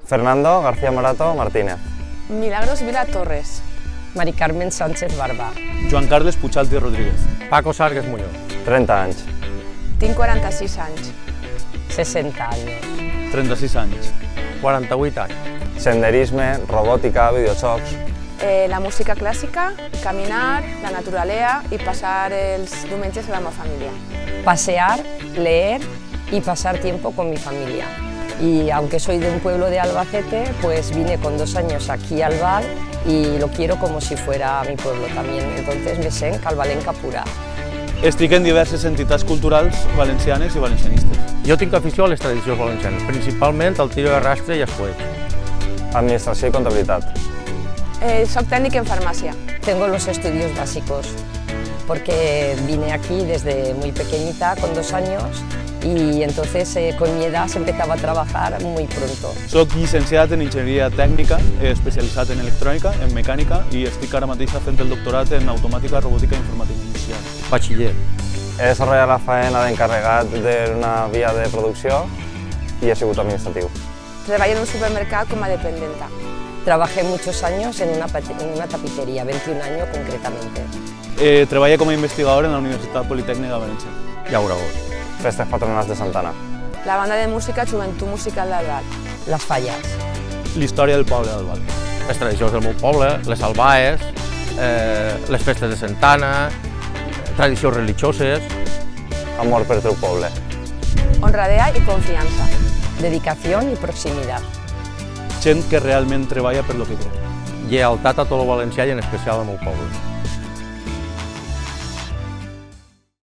Fernando García Morato Martínez. Milagros Vila Torres. Mari Carmen Sánchez Barba. Joan Carles Puchalti Rodríguez. Paco Sargues Muñoz. 30 anys. Tinc 46 anys. 60 anys. 36 anys. 48 anys. Senderisme, robòtica, videojocs. La música clàssica, caminar, la naturalea y pasar els diumenges amb la meva família. Pasear, leer y pasar tiempo con mi familia. Y aunque soy de un pueblo de Albacete, pues vine con 2 años aquí al Val y lo quiero como si fuera mi pueblo también. Entonces me sent calvalenca pura. Estic en diverses entitats culturals valencianes i valencianistes. Jo tinc afició a les tradicions valencianes, principalment al tiro de rastre i escuet. Administració i comptabilitat. Soc tècnic en farmàcia. Tengo los estudios básicos porque vine aquí desde muy pequeñita, con 2 años, y entonces con mi edad se empezaba a trabajar muy pronto. Soc llicenciat en Enginyeria Tècnica, especialitzat en electrònica, en mecànica i estic ara mateix fent el doctorat en automàtica, robòtica i informàtica industrial. Batxiller. He desarrollat la faena d'encarregat d'una via de producció i he sigut administratiu. Treballo en un supermercat com a dependenta. Trabajé muchos años en una tapicería, 21 años concretamente. Treballa com a investigador en la Universitat Politécnica de València. Llaurador. Festes patronals de Santana. La banda de música Joventut Musical del Val. Las fallas. L'història del poble del Val. Les tradicions del meu poble, les albaes, les festes de Santana, tradicions religioses. Amor per teu poble. Honradea i confiança. Dedicación y proximidad. Gent que realment treballa per lo que creu. Lleialtat a tot el valencià i en especial al meu poble.